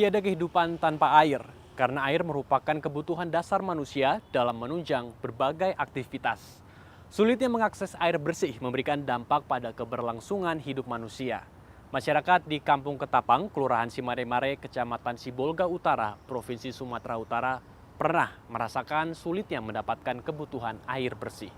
Tiada kehidupan tanpa air, karena air merupakan kebutuhan dasar manusia dalam menunjang berbagai aktivitas. Sulitnya mengakses air bersih memberikan dampak pada keberlangsungan hidup manusia. Masyarakat di Kampung Ketapang, Kelurahan Simare-Mare, Kecamatan Sibolga Utara, Provinsi Sumatera Utara, pernah merasakan sulitnya mendapatkan kebutuhan air bersih.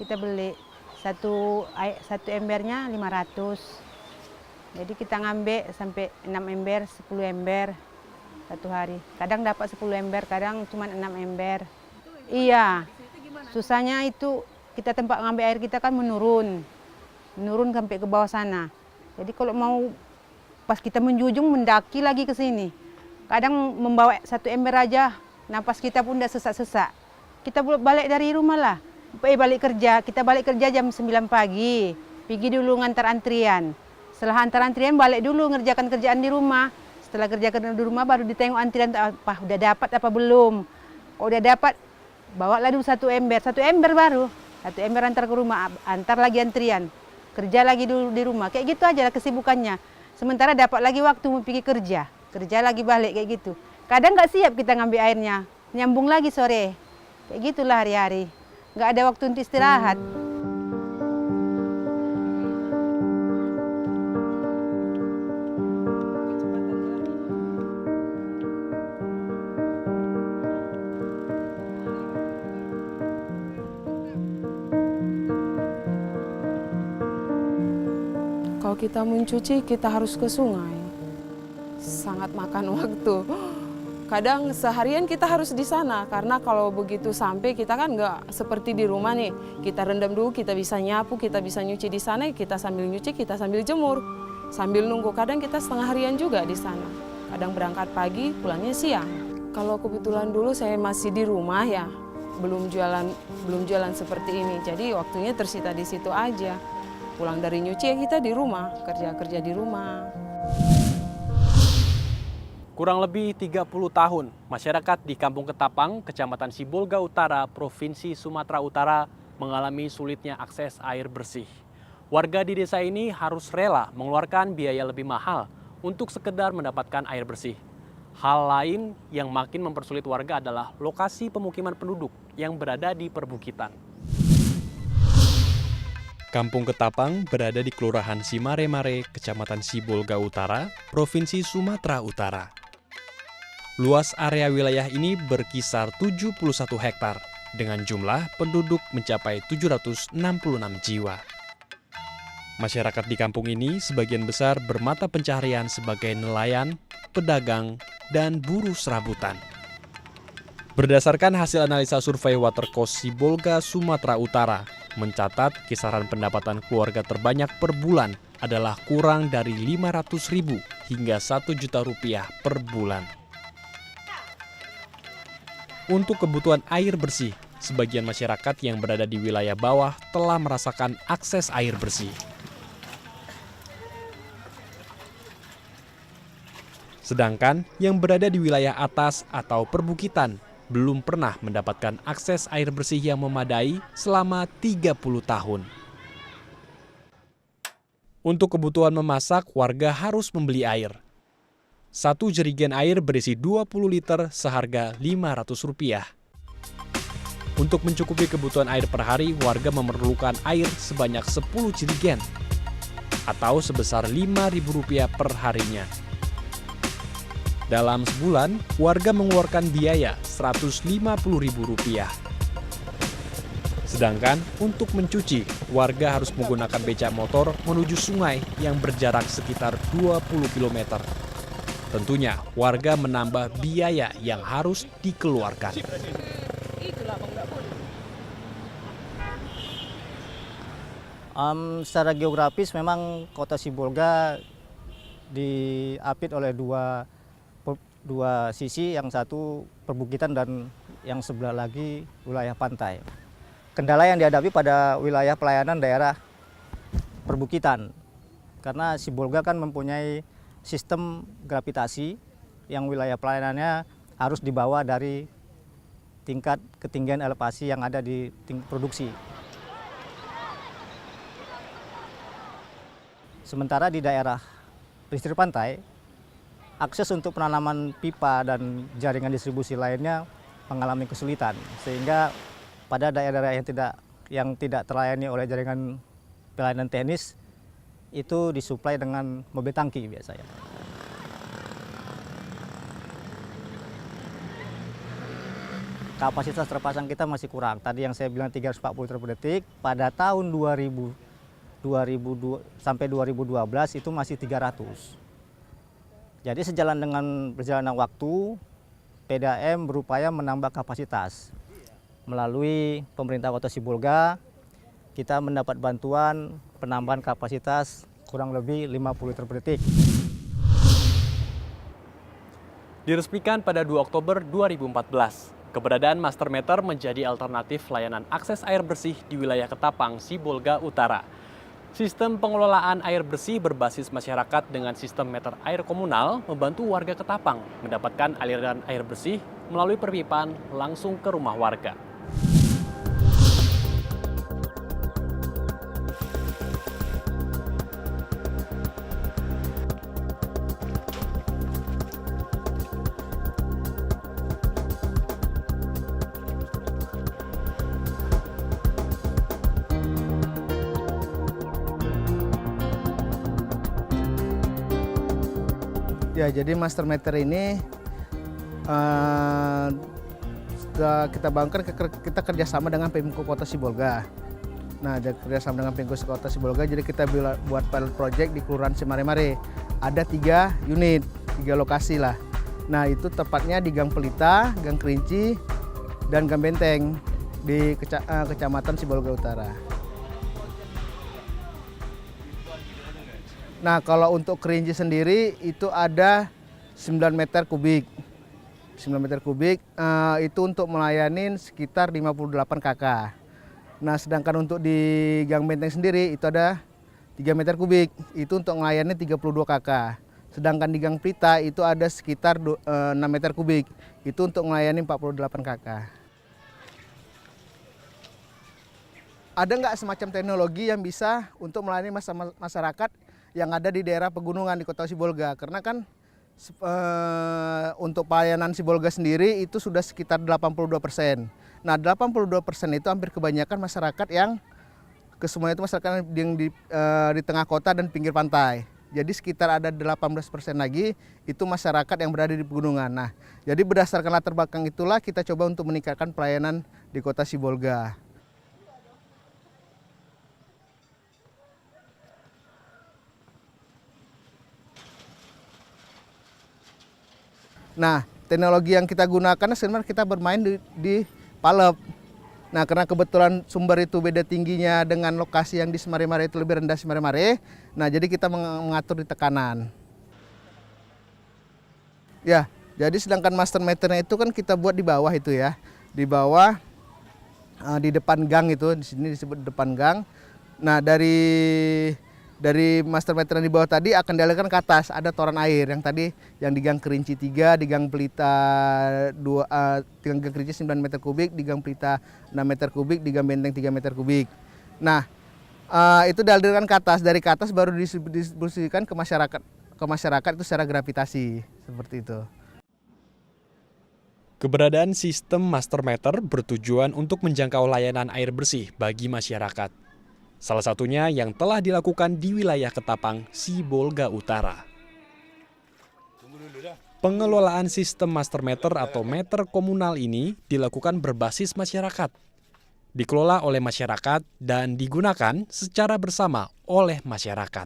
Kita beli satu embernya 500. Jadi kita ngambil sampai 6 ember, 10 ember satu hari. Kadang dapat 10 ember, kadang cuma 6 ember. Iya. Susahnya itu kita tempat ngambil air kita kan menurun sampai ke bawah sana. Jadi kalau mau pas kita menjunjung mendaki lagi ke sini. Kadang membawa 1 ember aja, napas kita pun udah sesak-sesak. Kita balik dari rumah lah, balik kerja. Kita balik kerja jam 9 pagi, pergi dulu ngantar antrian. Setelah antar antrian balik dulu ngerjakan kerjaan di rumah. Setelah kerjakan di rumah baru ditengok antrian apa udah dapat apa belum. Kalau udah dapat, bawa dulu 1 ember baru. 1 ember antar ke rumah, antar lagi antrian. Kerja lagi dulu di rumah, kayak gitu aja lah kesibukannya. Sementara dapat lagi waktu mau pergi kerja lagi balik kayak gitu. Kadang nggak siap kita ngambil airnya, nyambung lagi sore. Kayak gitulah hari-hari, nggak ada waktu untuk istirahat. Kalau kita mencuci, kita harus ke sungai. Sangat makan waktu. Kadang seharian kita harus di sana, karena kalau begitu sampai kita kan nggak seperti di rumah nih. Kita rendam dulu, kita bisa nyapu, kita bisa nyuci di sana, kita sambil nyuci, kita sambil jemur. Sambil nunggu, kadang kita setengah harian juga di sana. Kadang berangkat pagi, pulangnya siang. Kalau kebetulan dulu saya masih di rumah ya, belum jualan seperti ini. Jadi waktunya tersita di situ aja. Pulang dari nyuci ya kita di rumah, kerja di rumah. Kurang lebih 30 tahun, masyarakat di Kampung Ketapang, Kecamatan Sibolga Utara, Provinsi Sumatera Utara mengalami sulitnya akses air bersih. Warga di desa ini harus rela mengeluarkan biaya lebih mahal untuk sekedar mendapatkan air bersih. Hal lain yang makin mempersulit warga adalah lokasi pemukiman penduduk yang berada di perbukitan. Kampung Ketapang berada di Kelurahan Simare-Mare, Kecamatan Sibolga Utara, Provinsi Sumatera Utara. Luas area wilayah ini berkisar 71 hektar, dengan jumlah penduduk mencapai 766 jiwa. Masyarakat di kampung ini sebagian besar bermata pencaharian sebagai nelayan, pedagang, dan buruh serabutan. Berdasarkan hasil analisa survei Watercoast Sibolga, Sumatera Utara, mencatat kisaran pendapatan keluarga terbanyak per bulan adalah kurang dari Rp500.000 hingga Rp1.000.000 per bulan. Untuk kebutuhan air bersih, sebagian masyarakat yang berada di wilayah bawah telah merasakan akses air bersih. Sedangkan yang berada di wilayah atas atau perbukitan belum pernah mendapatkan akses air bersih yang memadai selama 30 tahun. Untuk kebutuhan memasak, warga harus membeli air. 1 jerigen air berisi 20 liter seharga Rp500. Untuk mencukupi kebutuhan air per hari, warga memerlukan air sebanyak 10 jerigen atau sebesar Rp5.000 per harinya. Dalam sebulan, warga mengeluarkan biaya Rp150.000. Sedangkan untuk mencuci, warga harus menggunakan becak motor menuju sungai yang berjarak sekitar 20 km. Tentunya warga menambah biaya yang harus dikeluarkan. Secara geografis memang kota Sibolga diapit oleh dua sisi, yang satu perbukitan dan yang sebelah lagi wilayah pantai. Kendala yang dihadapi pada wilayah pelayanan daerah perbukitan, karena Sibolga kan mempunyai sistem gravitasi yang wilayah pelayanannya harus dibawa dari tingkat ketinggian elevasi yang ada di produksi. Sementara di daerah pesisir pantai, akses untuk penanaman pipa dan jaringan distribusi lainnya mengalami kesulitan, sehingga pada daerah-daerah yang tidak terlayani oleh jaringan pelayanan teknis itu disuplai dengan mobil tangki biasanya. Kapasitas terpasang kita masih kurang. Tadi yang saya bilang 340 liter per detik, pada tahun 2000 sampai 2012 itu masih 300. Jadi sejalan dengan berjalannya waktu, PDAM berupaya menambah kapasitas. Melalui pemerintah Kota Sibolga, kita mendapat bantuan penambahan kapasitas kurang lebih 50 liter per detik. Diresmikan pada 2 Oktober 2014, keberadaan Master Meter menjadi alternatif layanan akses air bersih di wilayah Ketapang, Sibolga Utara. Sistem pengelolaan air bersih berbasis masyarakat dengan sistem meter air komunal membantu warga Ketapang mendapatkan aliran air bersih melalui perpipaan langsung ke rumah warga. Ya, jadi Master Meter ini setelah kita bangun, kita kerjasama dengan Pemko Kota Sibolga. Nah, kerjasama dengan Pemko Kota Sibolga, jadi kita buat pilot project di Kelurahan Simare-Mare. Ada 3 unit, 3 lokasi lah. Nah, itu tepatnya di Gang Pelita, Gang Kerinci, dan Gang Benteng di Kecamatan Sibolga Utara. Nah, kalau untuk Kerinci sendiri itu ada 9 meter kubik. 9 meter kubik itu untuk melayani sekitar 58 KK. Nah, sedangkan untuk di Gang Benteng sendiri itu ada 3 meter kubik. Itu untuk melayani 32 KK. Sedangkan di Gang Pelita itu ada sekitar 6 meter kubik. Itu untuk melayani 48 KK. Ada nggak semacam teknologi yang bisa untuk melayani masyarakat yang ada di daerah pegunungan di Kota Sibolga, karena kan untuk pelayanan Sibolga sendiri itu sudah sekitar 82%. Nah, 82% itu hampir kebanyakan masyarakat yang kesemuanya itu masyarakat yang di tengah kota dan pinggir pantai. Jadi sekitar ada 18% lagi itu masyarakat yang berada di pegunungan. Nah, jadi berdasarkan latar belakang itulah kita coba untuk meningkatkan pelayanan di Kota Sibolga. Nah, teknologi yang kita gunakan sebenarnya kita bermain di palep. Nah, karena kebetulan sumber itu beda tingginya dengan lokasi yang di Simare-Mare itu lebih rendah Simare-Mare. Nah, jadi kita mengatur di tekanan. Ya, jadi sedangkan master meternya itu kan kita buat di bawah itu ya. Di bawah, di depan gang itu, di sini disebut depan gang. Nah, dari master meter yang di bawah tadi akan dialirkan ke atas, ada toran air yang tadi yang di Gang Kerinci 3, di Gang Pelita 2, di Gang Kerinci 9 meter kubik, di Gang Pelita 6 meter kubik, di Gang Benteng 3 meter kubik. Nah, itu dialirkan ke atas, dari ke atas baru didistribusikan ke masyarakat itu secara gravitasi, seperti itu. Keberadaan sistem Master Meter bertujuan untuk menjangkau layanan air bersih bagi masyarakat. Salah satunya yang telah dilakukan di wilayah Ketapang, Sibolga Utara. Pengelolaan sistem Master Meter atau meter komunal ini dilakukan berbasis masyarakat. Dikelola oleh masyarakat dan digunakan secara bersama oleh masyarakat.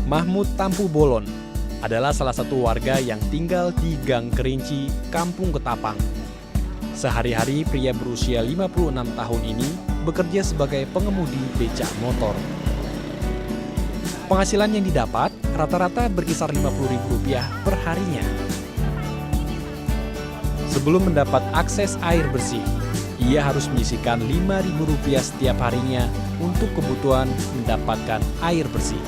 Mahmud Tampu Bolon adalah salah satu warga yang tinggal di Gang Kerinci, Kampung Ketapang. Sehari-hari pria berusia 56 tahun ini bekerja sebagai pengemudi becak motor. Penghasilan yang didapat rata-rata berkisar Rp50.000 per harinya. Sebelum mendapat akses air bersih, ia harus menyisihkan Rp5.000 setiap harinya untuk kebutuhan mendapatkan air bersih.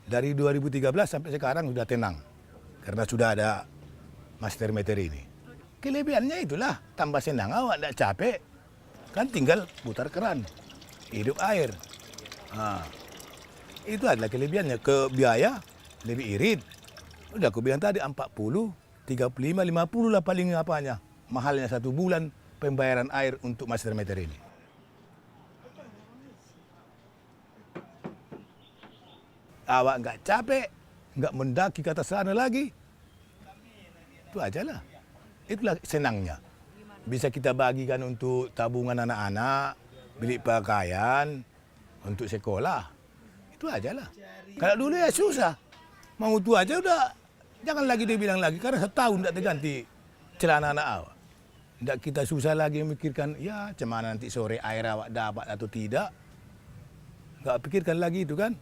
Dari 2013 sampai sekarang sudah tenang, karena sudah ada master meter ini. Kelebihannya itulah, tambah senang awak, tidak capek, kan tinggal putar keran, hidup air. Nah, itu adalah kelebihannya. Ke biaya lebih irit. Udah aku bilang tadi 40, 35, 50 lah paling apanya. Mahalnya 1 bulan pembayaran air untuk master meter ini. Awak nggak capek, nggak mendaki ke atas sana lagi. Itu aja lah. Itulah senangnya. Bisa kita bagikan untuk tabungan anak-anak, beli pakaian, untuk sekolah. Itu aja lah. Kalau dulu ya susah. Mau itu aja udah, jangan lagi dibilang lagi, karena setahun tidak terganti celana anak awak. Tidak kita susah lagi memikirkan, ya cemana nanti sore air awak dapat atau tidak. Nggak pikirkan lagi itu kan.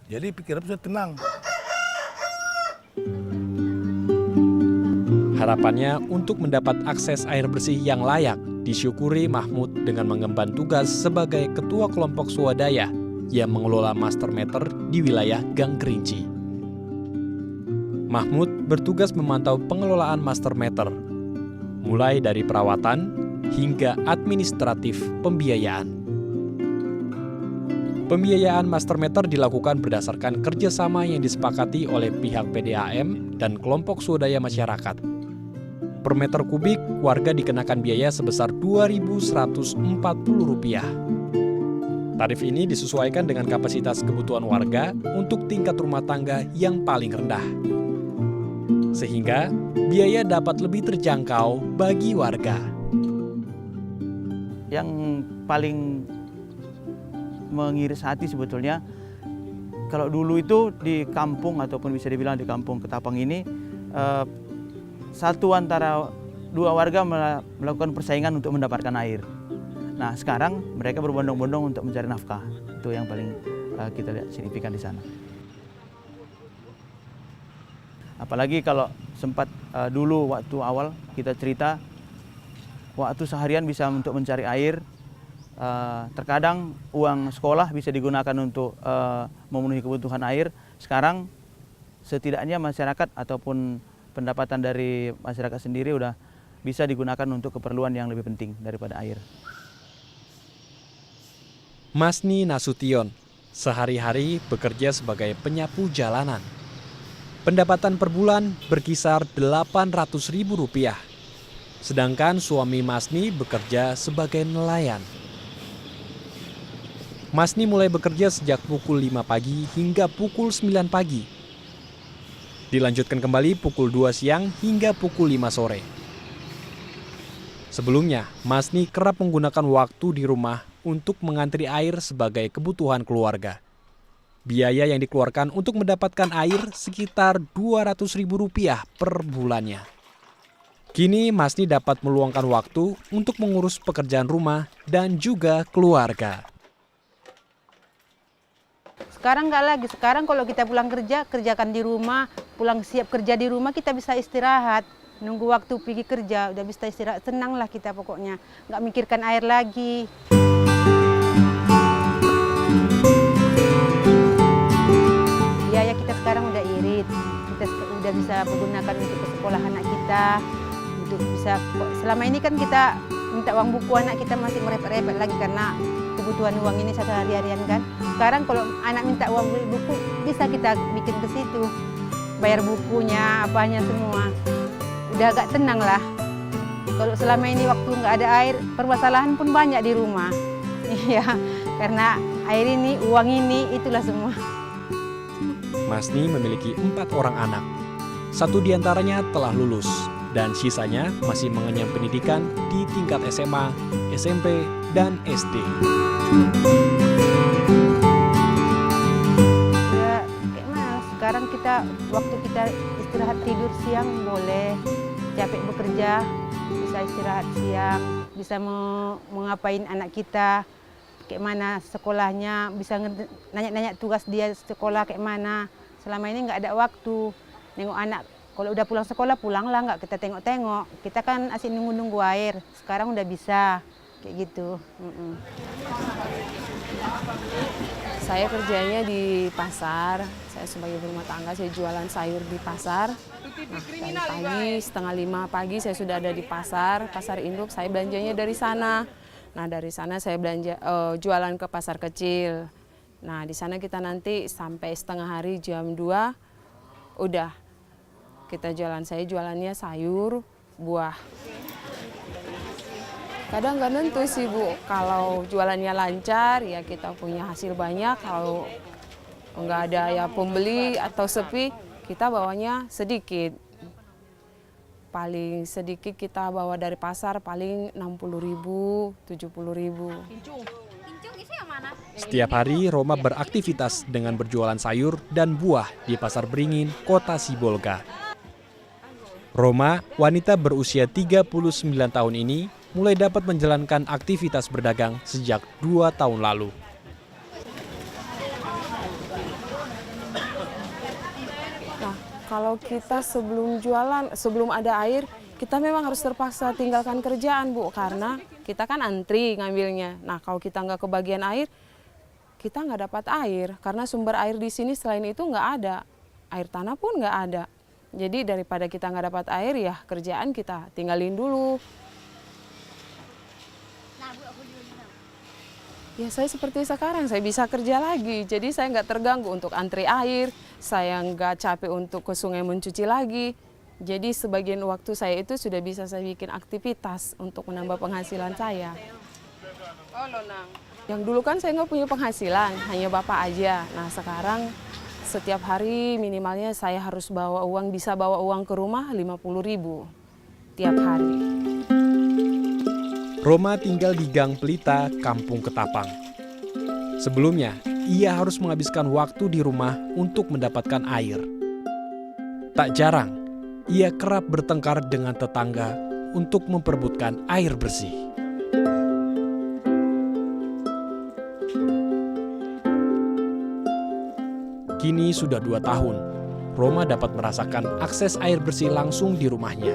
Jadi pikiran sudah tenang. Harapannya untuk mendapat akses air bersih yang layak disyukuri Mahmud dengan mengemban tugas sebagai ketua kelompok swadaya yang mengelola master meter di wilayah Gang Kerinci. Mahmud bertugas memantau pengelolaan master meter, mulai dari perawatan hingga administratif pembiayaan. Pembiayaan master meter dilakukan berdasarkan kerjasama yang disepakati oleh pihak PDAM dan kelompok swadaya masyarakat. Per meter kubik, warga dikenakan biaya sebesar Rp2.140. Tarif ini disesuaikan dengan kapasitas kebutuhan warga untuk tingkat rumah tangga yang paling rendah. Sehingga biaya dapat lebih terjangkau bagi warga. Yang paling mengiris hati sebetulnya, kalau dulu itu di kampung ataupun bisa dibilang di kampung Ketapang ini, satu antara 2 warga melakukan persaingan untuk mendapatkan air. Nah sekarang mereka berbondong-bondong untuk mencari nafkah. Itu yang paling kita lihat signifikan di sana. Apalagi kalau sempat dulu waktu awal kita cerita, waktu seharian bisa untuk mencari air, terkadang uang sekolah bisa digunakan untuk memenuhi kebutuhan air. Sekarang setidaknya masyarakat ataupun pendapatan dari masyarakat sendiri udah bisa digunakan untuk keperluan yang lebih penting daripada air. Masni Nasution sehari-hari bekerja sebagai penyapu jalanan. Pendapatan per bulan berkisar Rp800.000. Sedangkan suami Masni bekerja sebagai nelayan. Masni mulai bekerja sejak pukul 5 pagi hingga pukul 9 pagi. Dilanjutkan kembali pukul 2 siang hingga pukul 5 sore. Sebelumnya, Masni kerap menggunakan waktu di rumah untuk mengantri air sebagai kebutuhan keluarga. Biaya yang dikeluarkan untuk mendapatkan air sekitar Rp200.000 per bulannya. Kini Masni dapat meluangkan waktu untuk mengurus pekerjaan rumah dan juga keluarga. Sekarang nggak lagi, sekarang kalau kita pulang kerja, kerjakan di rumah, pulang siap kerja di rumah, kita bisa istirahat. Nunggu waktu pergi kerja, udah bisa istirahat, senang lah kita pokoknya. Nggak mikirkan air lagi. Biaya kita sekarang udah irit, kita udah bisa menggunakan untuk ke sekolah anak kita. Untuk bisa, selama ini kan kita minta uang buku anak kita masih merepet-repet lagi karena kebutuhan uang ini satu hari-harian kan. Sekarang kalau anak minta uang beli buku, bisa kita bikin ke situ. Bayar bukunya, apanya semua. Udah agak tenang lah. Kalau selama ini waktu nggak ada air, permasalahan pun banyak di rumah. Iya, karena air ini, uang ini, itulah semua. Masni memiliki 4 orang anak. 1 diantaranya telah lulus, dan sisanya masih mengenyam pendidikan di tingkat SMA, SMP, dan SD. Ya, kayak mana? Sekarang waktu kita istirahat tidur siang boleh, capek bekerja bisa istirahat siang, bisa mengapain anak kita, kayak mana sekolahnya, bisa nanya-nanya tugas dia sekolah kayak mana. Selama ini nggak ada waktu nengok anak. Kalau udah pulang sekolah, pulanglah, nggak kita tengok-tengok. Kita kan asik nunggu-nunggu air, sekarang udah bisa, kayak gitu. Saya kerjanya di pasar, saya sebagai berumah tangga, saya jualan sayur di pasar. Nah, dari pagi, 4:30 pagi saya sudah ada di pasar induk, saya belanjanya dari sana. Nah, dari sana saya jualan ke pasar kecil. Nah, di sana kita nanti sampai setengah hari jam 2, udah. Kita saya jualannya sayur, buah. Kadang nggak nentu sih Bu, kalau jualannya lancar ya kita punya hasil banyak, kalau nggak ada ya pembeli atau sepi, kita bawanya sedikit. Paling sedikit kita bawa dari pasar paling 60.000, 70.000. Setiap hari Roma beraktivitas dengan berjualan sayur dan buah di Pasar Beringin, Kota Sibolga. Roma, wanita berusia 39 tahun ini, mulai dapat menjalankan aktivitas berdagang sejak 2 tahun lalu. Nah, kalau kita sebelum jualan, sebelum ada air, kita memang harus terpaksa tinggalkan kerjaan Bu, karena kita kan antri ngambilnya. Nah, kalau kita nggak kebagian air, kita nggak dapat air, karena sumber air di sini selain itu nggak ada. Air tanah pun nggak ada. Jadi daripada kita nggak dapat air, ya kerjaan kita tinggalin dulu. Ya saya seperti sekarang, saya bisa kerja lagi. Jadi saya nggak terganggu untuk antri air, saya nggak capek untuk ke sungai mencuci lagi. Jadi sebagian waktu saya itu sudah bisa saya bikin aktivitas untuk menambah penghasilan saya. Yang dulu kan saya nggak punya penghasilan, hanya bapak aja. Nah sekarang setiap hari minimalnya saya harus bisa bawa uang ke rumah 50.000 tiap hari. Roma tinggal di Gang Pelita, Kampung Ketapang. Sebelumnya, ia harus menghabiskan waktu di rumah untuk mendapatkan air. Tak jarang, ia kerap bertengkar dengan tetangga untuk memperebutkan air bersih. Kini sudah 2 tahun, Roma dapat merasakan akses air bersih langsung di rumahnya.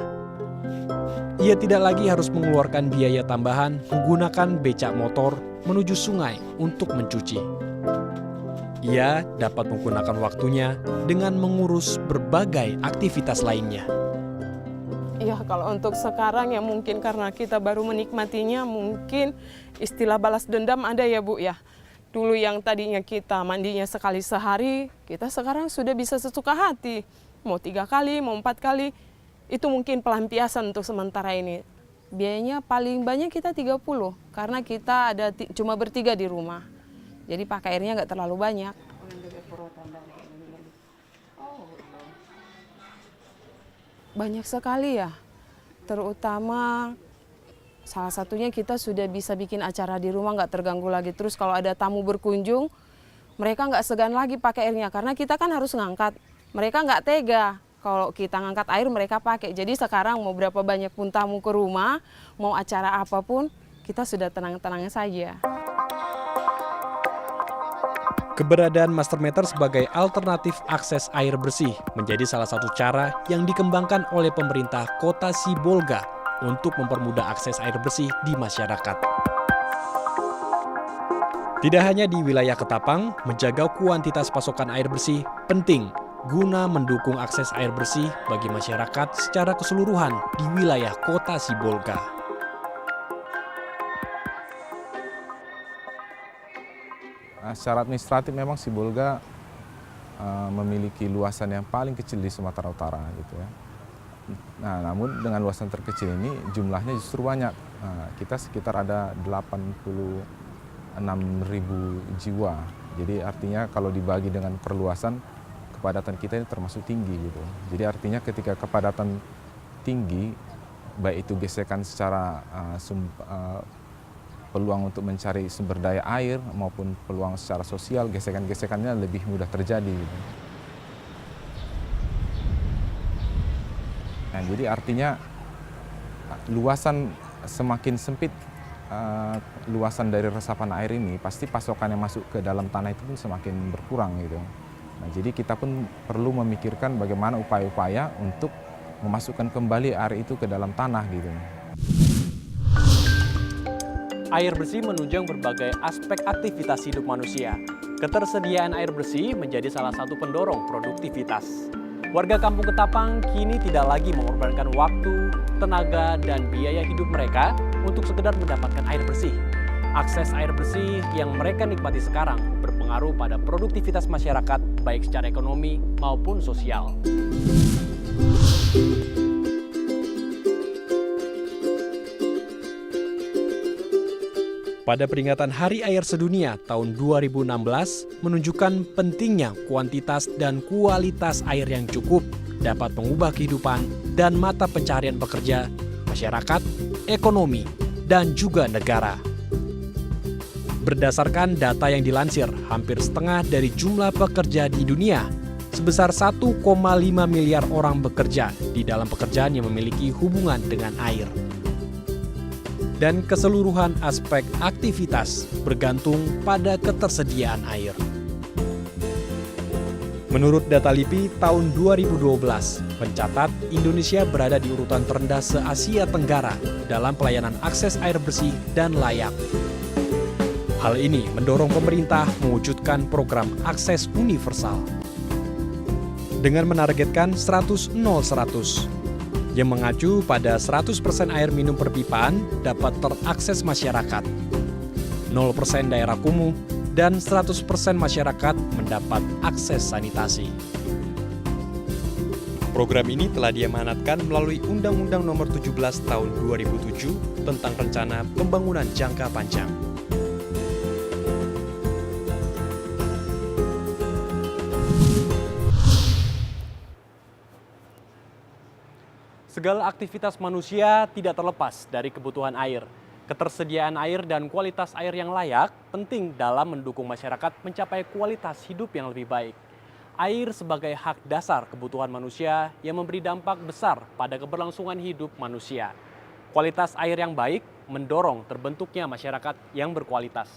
Ia tidak lagi harus mengeluarkan biaya tambahan menggunakan becak motor menuju sungai untuk mencuci. Ia dapat menggunakan waktunya dengan mengurus berbagai aktivitas lainnya. Ya kalau untuk sekarang ya mungkin karena kita baru menikmatinya, mungkin istilah balas dendam ada ya Bu ya. Dulu yang tadinya kita mandinya sekali sehari, kita sekarang sudah bisa sesuka hati. Mau 3 kali, mau 4 kali, itu mungkin pelampiasan untuk sementara ini. Biayanya paling banyak kita 30, karena kita ada cuma bertiga di rumah. Jadi pakai airnya nggak terlalu banyak. Banyak sekali ya, terutama salah satunya kita sudah bisa bikin acara di rumah nggak terganggu lagi. Terus kalau ada tamu berkunjung, mereka nggak segan lagi pakai airnya. Karena kita kan harus ngangkat. Mereka nggak tega kalau kita ngangkat air mereka pakai. Jadi sekarang mau berapa banyak pun tamu ke rumah, mau acara apapun, kita sudah tenang-tenang saja. Keberadaan master meter sebagai alternatif akses air bersih menjadi salah satu cara yang dikembangkan oleh pemerintah Kota Sibolga untuk mempermudah akses air bersih di masyarakat. Tidak hanya di wilayah Ketapang, menjaga kuantitas pasokan air bersih penting guna mendukung akses air bersih bagi masyarakat secara keseluruhan di wilayah Kota Sibolga. Secara administratif memang Sibolga memiliki luasan yang paling kecil di Sumatera Utara gitu ya. Nah, namun dengan luasan terkecil ini jumlahnya justru banyak. Kita sekitar ada 86.000 jiwa. Jadi artinya kalau dibagi dengan perluasan, kepadatan kita ini termasuk tinggi gitu. Jadi artinya ketika kepadatan tinggi, baik itu gesekan secara peluang untuk mencari sumber daya air maupun peluang secara sosial, gesekan-gesekannya lebih mudah terjadi gitu. Nah, jadi artinya luasan semakin sempit, luasan dari resapan air ini, pasti pasokan yang masuk ke dalam tanah itu pun semakin berkurang gitu. Nah, jadi kita pun perlu memikirkan bagaimana upaya-upaya untuk memasukkan kembali air itu ke dalam tanah gitu. Air bersih menunjang berbagai aspek aktivitas hidup manusia. Ketersediaan air bersih menjadi salah satu pendorong produktivitas. Warga Kampung Ketapang kini tidak lagi mengorbankan waktu, tenaga, dan biaya hidup mereka untuk sekedar mendapatkan air bersih. Akses air bersih yang mereka nikmati sekarang berpengaruh pada produktivitas masyarakat baik secara ekonomi maupun sosial. Pada peringatan Hari Air Sedunia tahun 2016 menunjukkan pentingnya kuantitas dan kualitas air yang cukup dapat mengubah kehidupan dan mata pencaharian pekerja, masyarakat, ekonomi, dan juga negara. Berdasarkan data yang dilansir, hampir setengah dari jumlah pekerja di dunia, sebesar 1,5 miliar orang bekerja di dalam pekerjaan yang memiliki hubungan dengan air. Dan keseluruhan aspek aktivitas bergantung pada ketersediaan air. Menurut data LIPI tahun 2012, mencatat Indonesia berada di urutan terendah se-Asia Tenggara dalam pelayanan akses air bersih dan layak. Hal ini mendorong pemerintah mewujudkan program akses universal dengan menargetkan 100-0-100 yang mengacu pada 100% air minum perpipaan dapat terakses masyarakat, 0% daerah kumuh, dan 100% masyarakat mendapat akses sanitasi. Program ini telah diamanatkan melalui Undang-Undang Nomor 17 Tahun 2007 tentang Rencana Pembangunan Jangka Panjang. Segala aktivitas manusia tidak terlepas dari kebutuhan air. Ketersediaan air dan kualitas air yang layak penting dalam mendukung masyarakat mencapai kualitas hidup yang lebih baik. Air sebagai hak dasar kebutuhan manusia yang memberi dampak besar pada keberlangsungan hidup manusia. Kualitas air yang baik mendorong terbentuknya masyarakat yang berkualitas.